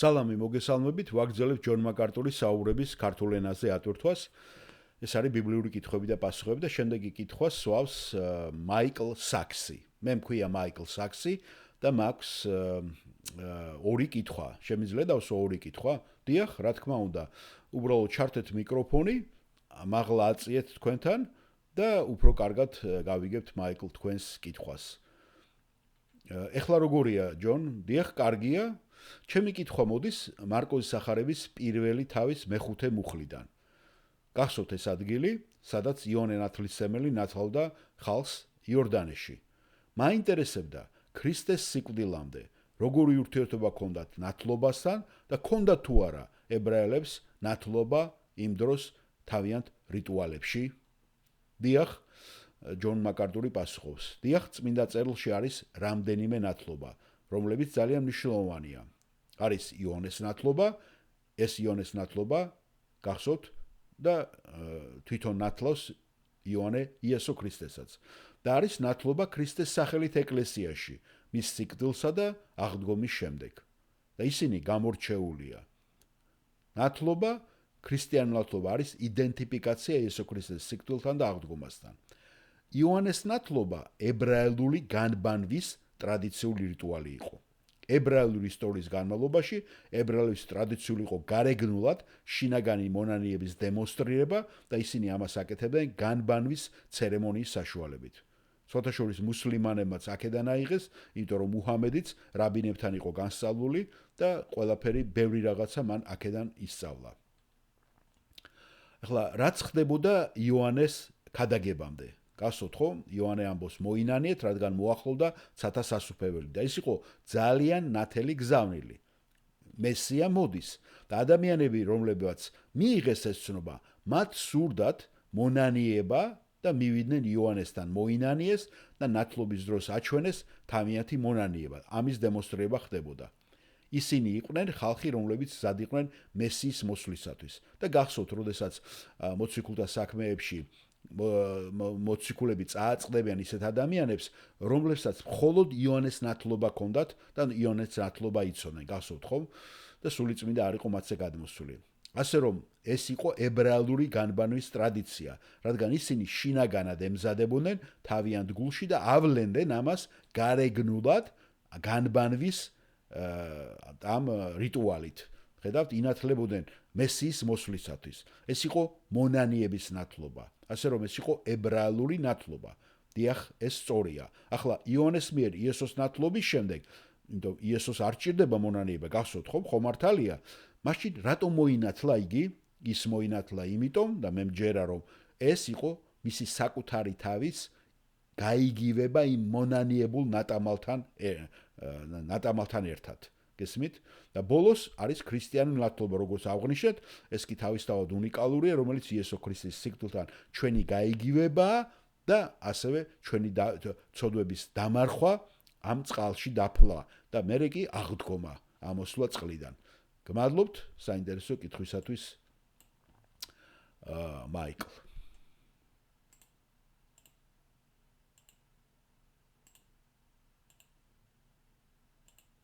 სალამი მოგესალმებით, ვაგრძელებთ ჯონ მაკარტურის საუბრების ქართულ ენაზე ატვირთვას. ეს არის ბიბლიური კითხვები და პასუხები და შემდეგი კითხვას სვავს მაიკლ საქსი. მე მქვია მაიკლ საქსი და მაქვს ორი კითხვა. შემიძლია დავსვა ორი კითხვა? დიახ, რა თქმა უნდა. უბრალოდ ჩართეთ მიკროფონი, მაღლა აწიეთ თქვენთან და უფრო კარგად გავიგებთ მაიკლ თქვენს კითხვას. ეხლა როგორია, ჯონ? დიახ, კარგია. ჩემი კითხვა მოდის მარკოზის სახარების პირველი თავის მეხუთე მუხლიდან. გახსოვთ ეს ადგილი, სადაც იონე ნათლისმცემელი ნათლავდა ხალხს იორდანეში. მაინტერესებდა ქრისტეს სიკვდილამდე როგორი ურთიერთობა ჰქონდათ ნათლობასთან და ჰქონდა თუ არა ებრაელებს ნათლობა იმ დროს თავიანთ რიტუალებში? დიახ, ჯონ მაკარტური პასუხობს. დიახ, წმინდა წერილში არის რამდენიმე ნათლობა, რომლებიც ძალიან მნიშვნელოვანია. არის იონეს ნათლობა, ეს იონეს ნათლობა გახსოვთ და თვითონ ნათლავს იონე იესო ქრისტესაც. და არის ნათლობა ქრისტეს სახელით ეკლესიაში, მის სიკვდილსა და აღდგომის შემდეგ. და ისინი გამორჩეულია. ნათლობა, ქრისტიანული ნათლობა არის იდენტიფიკაცია იესო ქრისტეს სიკვდილთან და აღდგომასთან. იონეს ნათლობა ებრაელული განბანვის ტრადიციული რიტუალი იყო. ებრაელური ისტორიის განმავლობაში ებრაელების ტრადიციული იყო გარეგნულად შინაგანი მონანიების დემონსტრირება და ისინი ამას აკეთებდნენ განბანვის ცერემონიის საშუალებით. სხვათაშორის მუსლიმანებმაც აქედან აიღეს, იმიტომ რომ მუჰამედიც რაბინებთან იყო განსწავლული და ყველაფერი ბევრი რაღაცა მან აქედან ისწავლა. ახლა რაც ხდებოდა იოანეს ქადაგებამდე? გასვოთ ხო, იოანე ამბობს მოინანიეთ, რადგან მოახლოვდა ცათა სასუფეველი და ის იყო ძალიან ნათელი გზავნილი. მესია მოდის და ადამიანები, რომლებიც მიიღეს ეს ცნობა, მათ სურდათ მონანიება და მივიდნენ იოანესთან მოინანიეს და ნათლობის დროს აჩვენეს თავიანთი მონანიება. ამის დემონსტრირება ხდებოდა. ისინი იყვნენ ხალხი, რომლებიც მზად იყვნენ მესიის მოსვლისათვის. და გახსოვთ, როდესაც მოციქულთა საქმეებში მოციქულები წააწყდებიან ისეთ ადამიანებს, რომლებსაც მხოლოდ იონეს ნათლობა ჰქონდათ და იონეს ნათლობა იცოდნენ, გახსოვთ ხო? და სულიწმინდა არ იყო მათზე გადმოსული. ასე რომ ეს იყო ებრაელური განბანვის ტრადიცია, რადგან ისინი შინაგანად ემზადებოდნენ თავიანთ გულში და ავლენდნენ ამას გარეგნულად განბანვის ამ რიტუალით. ხედავთ, ინათლებოდნენ მესიის მოსვლისათვის. ეს იყო მონანიების ნათლობა. ასე რომ ეს იყო ებრაელური ნათლობა. დიახ, ეს სწორია. ახლა იონეს მიერ იესოს ნათლობის შემდეგ, იმიტომ იესოს არ ჭირდება მონანიება, გახსოვთ ხო, ხომ მართალია? მაშინ რატომ მოინათლა იგი? ის მოინათლა იმიტომ და მე მჯერა რომ ეს იყო მისი საკუთარი თავის გაიგივება იმ მონანიებულ ნატამალთან ერთად. გესმით? და ბოლოს არის ქრისტიანული ნათლობა, როგორც აღნიშნეთ, ეს კი თავისთავად უნიკალურია, რომელიც იესო ქრისტეს სიკვდილთან ჩვენი გაიგივებაა და ასევე ჩვენი ცოდვების დამარხვა ამ წყალში დაფლა და მერე კი აღდგომა, ამოსვლა წყლიდან. გმადლობთ საინტერესო კითხვისათვის, მაიკლ.